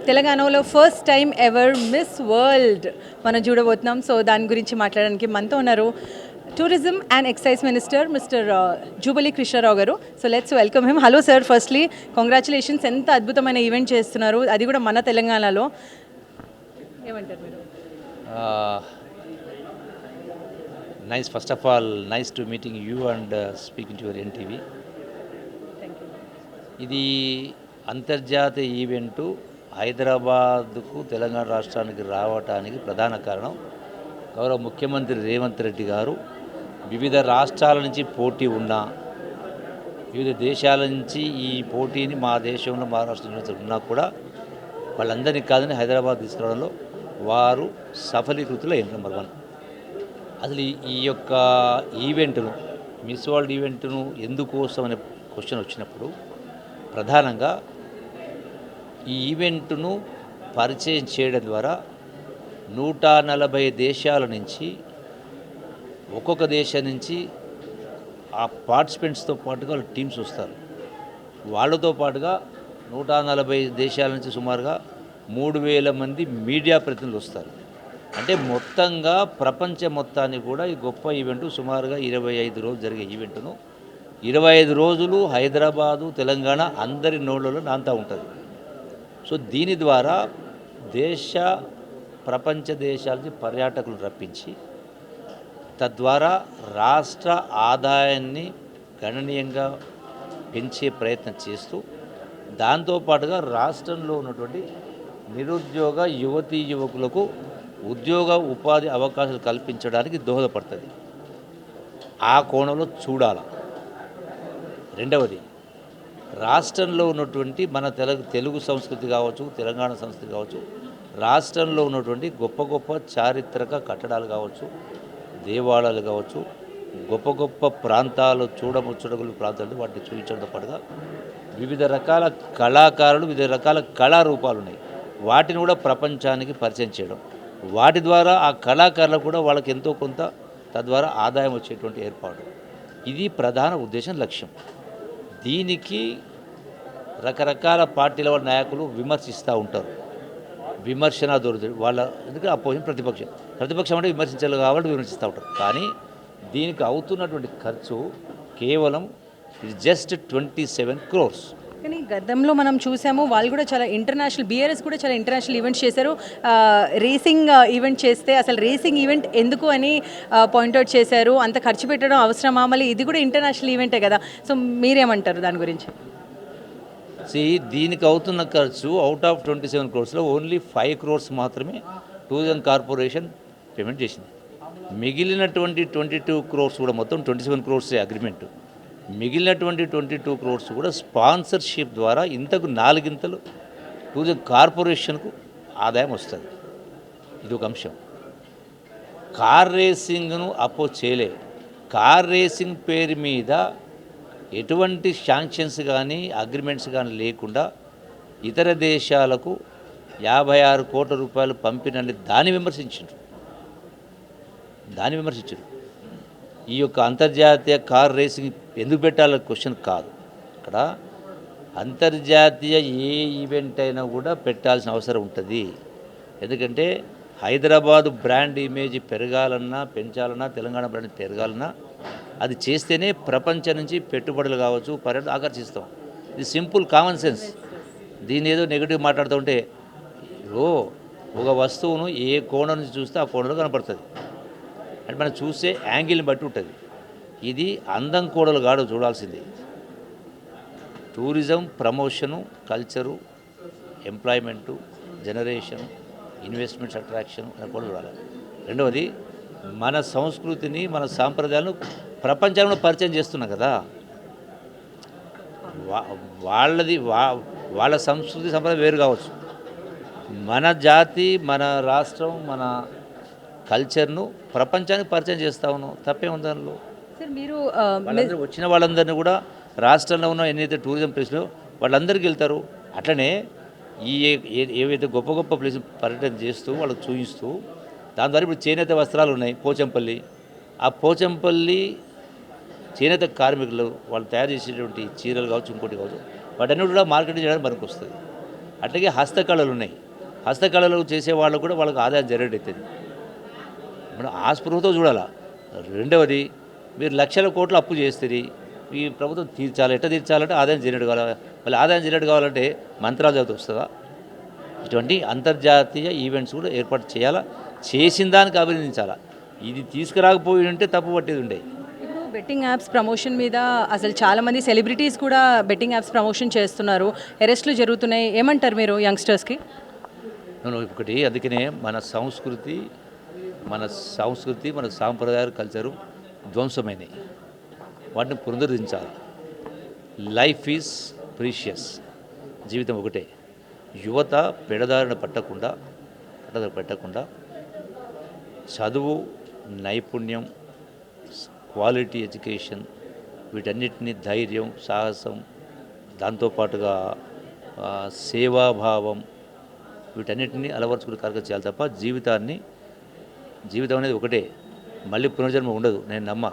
తెలంగాణలో first time ever Miss World మనం చూడబోతున్నాం. సో దాని గురించి మాట్లాడడానికి మనతో ఉన్నారు tourism and excise minister Mister Jupally Krishnarao గారు. So let's welcome him. Hello sir, firstly congratulations, ఎంత అద్భుతమైన ఈవెంట్ చేస్తున్నారు, అది కూడా మన తెలంగాణలో. ఏమంటారు మీరు? Nice, first of all, nice to meeting you and speaking to your NTV. ఇది అంతర్జాతీయ ఈవెంటు హైదరాబాద్కు తెలంగాణ రాష్ట్రానికి రావటానికి ప్రధాన కారణం గౌరవ ముఖ్యమంత్రి రేవంత్ రెడ్డి గారు వివిధ రాష్ట్రాల నుంచి పోటీ ఉన్న, వివిధ దేశాల నుంచి ఈ పోటీని మా దేశంలో మహారాష్ట్ర ఉన్నా కూడా వాళ్ళందరినీ కాదని హైదరాబాద్ తీసుకురావడంలో వారు సఫలీకృతులు అయిన నెంబర్ 1. అసలు ఈ యొక్క ఈవెంట్ను, మిస్ వరల్డ్ ఈవెంట్ను ఎందుకోసం అనే క్వశ్చన్ వచ్చినప్పుడు ప్రధానంగా ఈ ఈవెంట్ను పరిచయం చేయడం ద్వారా 140 దేశాల నుంచి, ఒక్కొక్క దేశం నుంచి ఆ పార్టిసిపెంట్స్తో పాటుగా వాళ్ళ టీమ్స్ వస్తారు. వాళ్ళతో పాటుగా 140 దేశాల నుంచి సుమారుగా 3000 మంది మీడియా ప్రతినిధులు వస్తారు. అంటే మొత్తంగా ప్రపంచం మొత్తాన్ని కూడా ఈ గొప్ప ఈవెంటు సుమారుగా 25 రోజులు జరిగే ఈవెంటును 25 రోజులు హైదరాబాదు, తెలంగాణ అందరి నోళ్ళలో నాంతా ఉంటుంది. సో దీని ద్వారా ప్రపంచ దేశాల నుంచి పర్యాటకులను రప్పించి తద్వారా రాష్ట్ర ఆదాయాన్ని గణనీయంగా పెంచే ప్రయత్నం చేస్తూ, దాంతోపాటుగా రాష్ట్రంలో ఉన్నటువంటి నిరుద్యోగ యువతీ యువకులకు ఉద్యోగ ఉపాధి అవకాశాలు కల్పించడానికి దోహదపడుతుంది. ఆ కోణంలో చూడాల. రెండవది, రాష్ట్రంలో ఉన్నటువంటి మన తెలుగు సంస్కృతి కావచ్చు, తెలంగాణ సంస్కృతి కావచ్చు, రాష్ట్రంలో ఉన్నటువంటి గొప్ప గొప్ప చారిత్రక కట్టడాలు కావచ్చు, దేవాలయాలు కావచ్చు, గొప్ప గొప్ప ప్రాంతాలు, చూడముచ్చటగులు ప్రాంతాలు, వాటిని చూపించడంతో పాటుగా వివిధ రకాల కళాకారులు, వివిధ రకాల కళారూపాలు ఉన్నాయి. వాటిని కూడా ప్రపంచానికి పరిచయం చేయడం, వాటి ద్వారా ఆ కళాకారులకు కూడా వాళ్ళకి ఎంతో కొంత తద్వారా ఆదాయం వచ్చేటువంటి ఏర్పాటు, ఇది ప్రధాన ఉద్దేశం, లక్ష్యం. దీనికి రకరకాల పార్టీల వాళ్ళ నాయకులు విమర్శిస్తూ ఉంటారు. విమర్శన దొరుకుతుంది వాళ్ళ, ఎందుకంటే అపోజిషన్ ప్రతిపక్షం అంటే విమర్శించాలి కాబట్టి విమర్శిస్తూ ఉంటారు. కానీ దీనికి అవుతున్నటువంటి ఖర్చు కేవలం ఇది జస్ట్ 27 crores. కానీ గతంలో మనం చూసాము, వాళ్ళు కూడా చాలా ఇంటర్నేషనల్, బీఆర్ఎస్ కూడా చాలా ఇంటర్నేషనల్ ఈవెంట్స్ చేశారు. రేసింగ్ ఈవెంట్ చేస్తే అసలు రేసింగ్ ఈవెంట్ ఎందుకు అని పాయింట్అవుట్ చేశారు. అంత ఖర్చు పెట్టడం అవసరమా? మళ్ళీ ఇది కూడా ఇంటర్నేషనల్ ఈవెంటే కదా. సో మీరేమంటారు దాని గురించి? దీనికి అవుతున్న ఖర్చు out of 27 crores only 5 crores మాత్రమే టూరిజం కార్పొరేషన్ పేమెంట్ చేసింది. మిగిలినటువంటి 22 crores కూడా, మొత్తం 27 crores అగ్రిమెంటు, మిగిలినటువంటి 22 crores కూడా స్పాన్సర్షిప్ ద్వారా ఇంతకు 4 ఇంతలు టూరిజం కార్పొరేషన్కు ఆదాయం వస్తుంది. ఇది ఒక అంశం. కార్ రేసింగ్ను అపోజ్ చేయలే. కార్ రేసింగ్ పేరు మీద ఎటువంటి శాంక్షన్స్ కానీ అగ్రిమెంట్స్ కానీ లేకుండా ఇతర దేశాలకు 56 కోట్ల రూపాయలు పంపినని దాన్ని విమర్శించారు. ఈ యొక్క అంతర్జాతీయ కార్ రేసింగ్ ఎందుకు పెట్టాలనే క్వశ్చన్ కాదు. ఇక్కడ అంతర్జాతీయ ఏ ఈవెంట్ అయినా కూడా పెట్టాల్సిన అవసరం ఉంటుంది. ఎందుకంటే హైదరాబాదు బ్రాండ్ ఇమేజ్ పెరగాలన్నా, పెంచాలన్నా, తెలంగాణ బ్రాండ్ పెరగాలన్నా అది చేస్తేనే ప్రపంచం నుంచి పెట్టుబడులు కావచ్చు, పర్యటన ఆకర్షిస్తాం. ఇది సింపుల్ కామన్ సెన్స్. దీని ఏదో నెగిటివ్ మాట్లాడుతూ ఉంటే, ఒక వస్తువును ఏ కోణం నుంచి చూస్తే ఆ కోణంలో కనపడుతుంది. అంటే మనం చూసే యాంగిల్ని బట్టి ఉంటుంది. ఇది అందం కోడలు కాదు చూడాల్సింది. Tourism promotion, culture, employment, generation, investments, attraction అని కూడా చూడాలి. రెండవది, మన సంస్కృతిని, మన సాంప్రదాయాలను ప్రపంచంలో పరిచయం చేస్తున్నాం కదా. వాళ్ళ సంస్కృతి సంప్రదాయం వేరు కావచ్చు. మన జాతి, మన రాష్ట్రం, మన కల్చర్ను ప్రపంచానికి పరిచయం చేస్తా ఉన్నాం. తప్పే ఉంది దానిలో. సార్ మీరు వచ్చిన వాళ్ళందరినీ కూడా రాష్ట్రంలో ఉన్న ఎన్నైతే టూరిజం ప్లేస్లో వాళ్ళందరికీ వెళ్తారు. అట్లనే ఏవైతే గొప్ప గొప్ప ప్లేస్ పర్యటన చేస్తూ వాళ్ళకి చూపిస్తూ, దాని ద్వారా ఇప్పుడు చేనేత వస్త్రాలు ఉన్నాయి పోచంపల్లి. ఆ పోచంపల్లి చేనేత కార్మికులు వాళ్ళు తయారు చేసేటువంటి చీరలు కావచ్చు, ఇంకోటి కావచ్చు, వాటన్నీ కూడా మార్కెటింగ్ చేయడానికి పనికి వస్తుంది. అట్లాగే హస్తకళలు ఉన్నాయి. హస్తకళలు చేసే వాళ్ళు కూడా వాళ్ళకి ఆదాయం జనరేట్ అవుతుంది. మనం ఆ స్పృహతో చూడాలా. రెండవది, మీరు లక్షల కోట్ల అప్పు చేస్తుంది, ఈ ప్రభుత్వం తీర్చాలి. ఎట్లా తీర్చాలంటే ఆదాయం జనరేట్ కావాలి. మళ్ళీ ఆదాయం జనరేట్ కావాలంటే మంత్రాలు చదివితే వస్తుందా? ఇటువంటి అంతర్జాతీయ ఈవెంట్స్ కూడా ఏర్పాటు చేయాలా, చేసిన దానికి అభినందించాలా. ఇది తీసుకురాకపోయి ఉంటే తప్పు పట్టేది ఉండే. ఇప్పుడు బెట్టింగ్ యాప్స్ ప్రమోషన్ మీద అసలు చాలామంది సెలబ్రిటీస్ కూడా బెట్టింగ్ యాప్స్ ప్రమోషన్ చేస్తున్నారు, అరెస్టులు జరుగుతున్నాయి. ఏమంటారు మీరు యంగ్స్టర్స్కి? నేను ఒకటి, అందుకనే మన సంస్కృతి మన సాంప్రదాయాలు, కల్చరు ధ్వంసమైనవి. వాటిని పునరుద్ధరించాలి. Life is precious. జీవితం ఒకటే. యువత పెడదారిన పెట్టకుండా చదువు, నైపుణ్యం, క్వాలిటీ ఎడ్యుకేషన్, వీటన్నిటిని ధైర్యం, సాహసం, దాంతోపాటుగా సేవాభావం, వీటన్నిటిని అలవర్చుకునే కార్యక్రమం చేయాలి తప్ప జీవితం అనేది ఒకటే, మళ్ళీ పునర్జన్మ ఉండదు. నేను నమ్మ.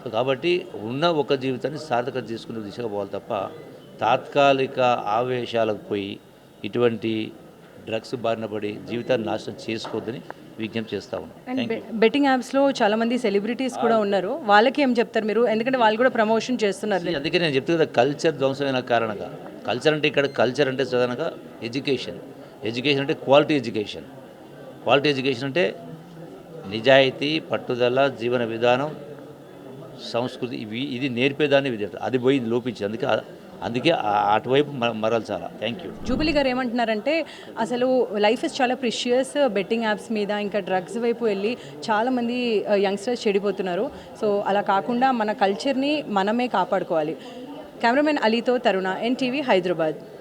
సో కాబట్టి ఉన్న ఒక జీవితాన్ని సార్థకత చేసుకునే దిశగా పోవాలి తప్ప తాత్కాలిక ఆవేశాలకు పోయి ఇటువంటి డ్రగ్స్ బారిన పడి జీవితాన్ని నాశనం చేసుకోవద్దని విజ్ఞప్తి చేస్తా ఉన్నాను. అండ్ బెట్టింగ్ యాప్స్లో చాలామంది సెలబ్రిటీస్ కూడా ఉన్నారు, వాళ్ళకి ఏం చెప్తారు మీరు? ఎందుకంటే వాళ్ళు కూడా ప్రమోషన్ చేస్తున్నారు. అందుకే నేను చెప్తే కదా, కల్చర్ ధ్వంసమైన కారణంగా. కల్చర్ అంటే ఇక్కడ కల్చర్ అంటే సాధారణంగా ఎడ్యుకేషన్ అంటే క్వాలిటీ ఎడ్యుకేషన్ అంటే నిజాయితీ, పట్టుదల, జీవన విధానం, సంస్కృతి, ఇది నేర్పేదాన్ని విద్య. అది పోయి లోపించింది. అందుకే అటువైపు మరల్చాలా. Thank you. జూబిలీ గారు ఏమంటున్నారంటే అసలు లైఫ్ ఇస్ చాలా ప్రిషియస్, బెట్టింగ్ యాప్స్ మీద ఇంకా డ్రగ్స్ వైపు వెళ్ళి చాలామంది యంగ్స్టర్స్ చెడిపోతున్నారు. సో అలా కాకుండా మన కల్చర్ని మనమే కాపాడుకోవాలి. కెమెరామెన్ అలీతో తరుణ, ఎన్టీవీ, హైదరాబాద్.